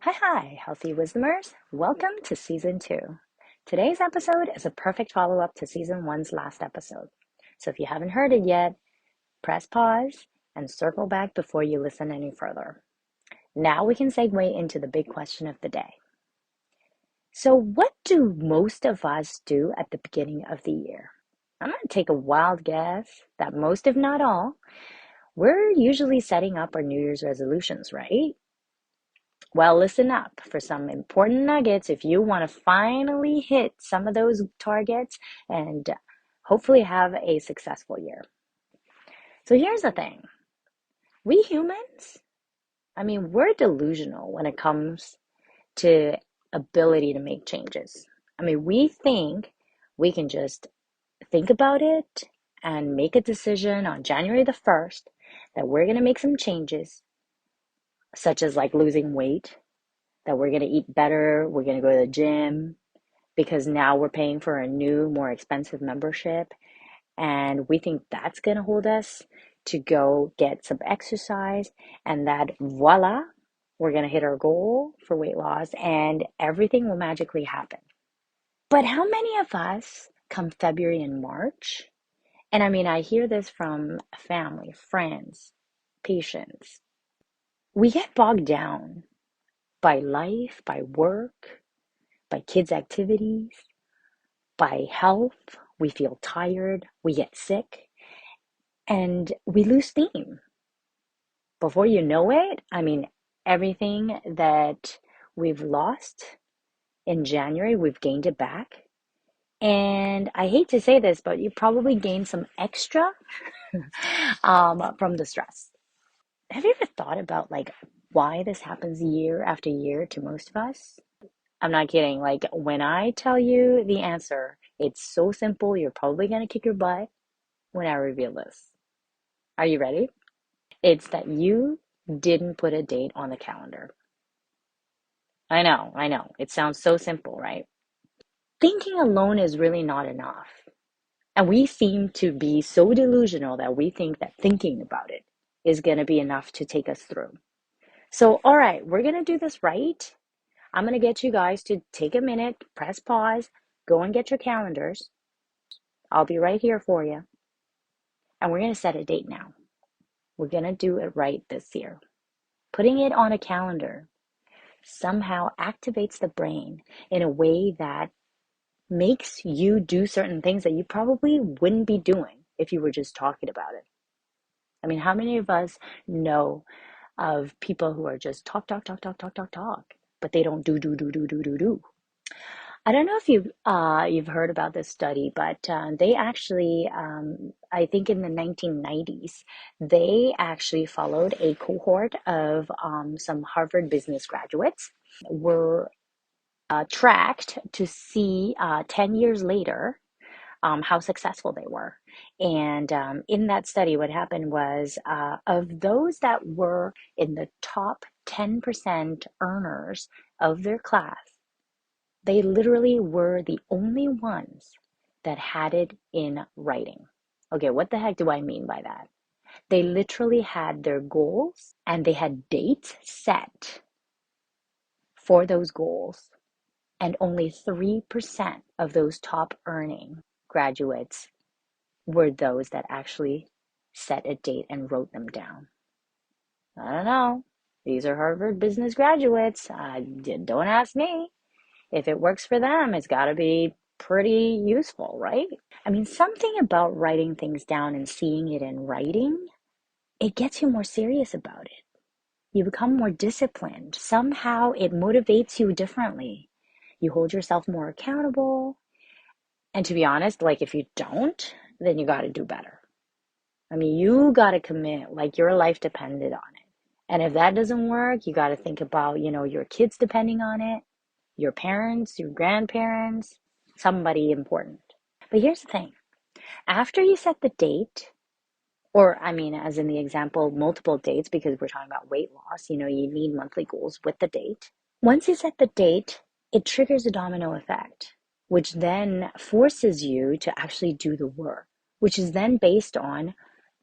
Hi, Healthy Wisdomers. Welcome to Season 2. Today's episode is a perfect follow-up to Season 1's last episode. So if you haven't heard it yet, press pause and circle back before you listen any further. Now we can segue into the big question of the day. So what do most of us do at the beginning of the year? I'm going to take a wild guess that most, if not all, we're usually setting up our New Year's resolutions, right? Well, listen up for some important nuggets if you want to finally hit some of those targets and hopefully have a successful year. So here's the thing. We humans, we're delusional when it comes to ability to make changes. We think we can just think about it and make a decision on January the 1st that we're going to make some changes, such as like losing weight, that we're going to eat better, we're going to go to the gym, because now we're paying for a new, more expensive membership. And we think that's going to hold us to go get some exercise. And that voila, we're going to hit our goal for weight loss and everything will magically happen. But how many of us come February and March? And I hear this from family, friends, patients. We get bogged down by life, by work, by kids' activities, by health. We feel tired, we get sick, and we lose steam. Before you know it, everything that we've lost in January, we've gained it back. And I hate to say this, but you probably gained some extra from the stress. Have you ever thought about why this happens year after year to most of us? I'm not kidding. Like when I tell you the answer, it's so simple. You're probably going to kick your butt when I reveal this. Are you ready? It's that you didn't put a date on the calendar. I know. It sounds so simple, right? Thinking alone is really not enough. And we seem to be so delusional that we think that thinking about it is going to be enough to take us through. So, all right, we're going to do this right. I'm going to get you guys to take a minute, press pause, go and get your calendars. I'll be right here for you. And we're going to set a date now. We're going to do it right this year. Putting it on a calendar somehow activates the brain in a way that makes you do certain things that you probably wouldn't be doing if you were just talking about it. How many of us know of people who are just talk, but they don't do. I don't know if you've heard about this study, but they actually, I think in the 1990s, they actually followed a cohort of some Harvard business graduates, were tracked to see 10 years later how successful they were. And in that study, what happened was of those that were in the top 10% earners of their class, they literally were the only ones that had it in writing. Okay, what the heck do I mean by that? They literally had their goals and they had dates set for those goals. And only 3% of those top earning graduates were those that actually set a date and wrote them down. I don't know. These are Harvard business graduates. Don't ask me. If it works for them, it's got to be pretty useful, right? Something about writing things down and seeing it in writing, it gets you more serious about it. You become more disciplined. Somehow it motivates you differently. You hold yourself more accountable. And to be honest, if you don't, then you got to do better. You got to commit like your life depended on it. And if that doesn't work, you got to think about, your kids depending on it, your parents, your grandparents, somebody important. But here's the thing. After you set the date, or as in the example, multiple dates, because we're talking about weight loss, you need monthly goals with the date. Once you set the date, it triggers a domino effect, which then forces you to actually do the work, which is then based on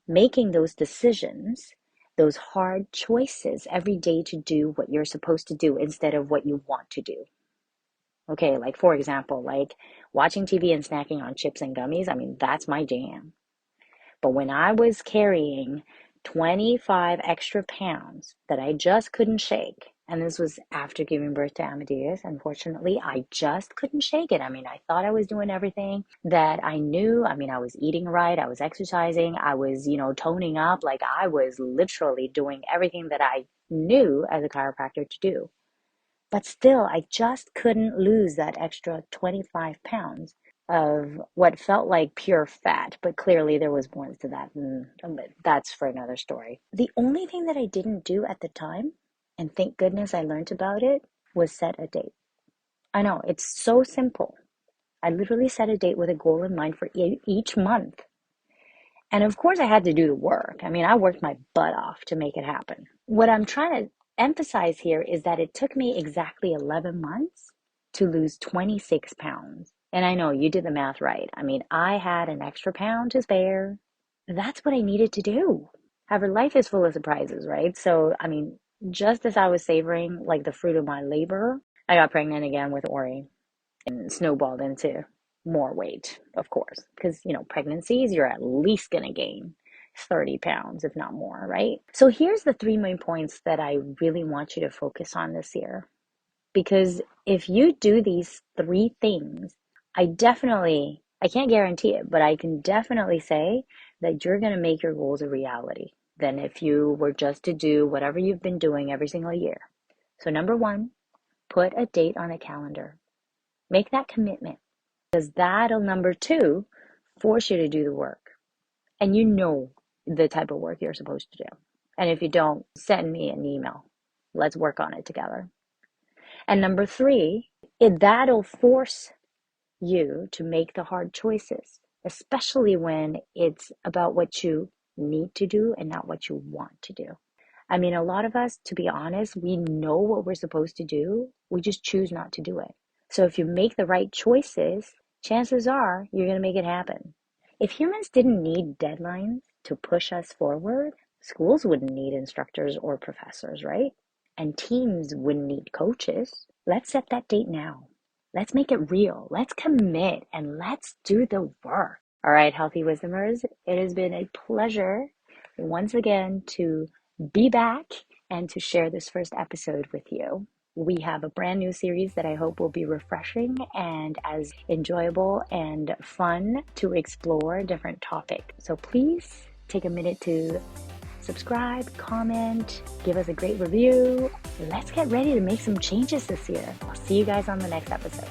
making those decisions those hard choices every day to do what you're supposed to do instead of what you want to do. Okay, like for example, like watching TV and snacking on chips and gummies, I mean, that's my jam. But when I was carrying 25 extra pounds that I just couldn't shake, and this was after giving birth to Amadeus, unfortunately, I just couldn't shake it. I mean, I thought I was doing everything that I knew. I mean, I was eating right, I was exercising, I was, toning up. Like I was literally doing everything that I knew as a chiropractor to do. But still, I just couldn't lose that extra 25 pounds of what felt like pure fat, but clearly there was more to that, and that's for another story. The only thing that I didn't do at the time, and thank goodness I learned about it, was set a date. I know, it's so simple. I literally set a date with a goal in mind for each month. And of course, I had to do the work. I mean, I worked my butt off to make it happen. What I'm trying to emphasize here is that it took me exactly 11 months to lose 26 pounds. And I know you did the math right. I mean, I had an extra pound to spare. That's what I needed to do. However, life is full of surprises, right? So, I mean, just as I was savoring like the fruit of my labor, I got pregnant again with Ori and snowballed into more weight, of course, because, pregnancies, you're at least going to gain 30 pounds, if not more, right? So here's the 3 main points that I really want you to focus on this year. Because if you do these 3 things, I can't guarantee it, but I can definitely say that you're going to make your goals a reality than if you were just to do whatever you've been doing every single year. So number 1, put a date on a calendar. Make that commitment, because that'll, number 2, force you to do the work. And you know the type of work you're supposed to do. And if you don't, send me an email. Let's work on it together. And number 3, that'll force you to make the hard choices, especially when it's about what you need to do and not what you want to do. I mean, a lot of us, to be honest, we know what we're supposed to do. We just choose not to do it. So if you make the right choices, chances are you're going to make it happen. If humans didn't need deadlines to push us forward, schools wouldn't need instructors or professors, right? And teams wouldn't need coaches. Let's set that date now. Let's make it real. Let's commit and let's do the work. All right, Healthy Wisdomers, it has been a pleasure once again to be back and to share this first episode with you. We have a brand new series that I hope will be refreshing and as enjoyable and fun to explore different topics. So please take a minute to subscribe, comment, give us a great review. Let's get ready to make some changes this year. I'll see you guys on the next episode.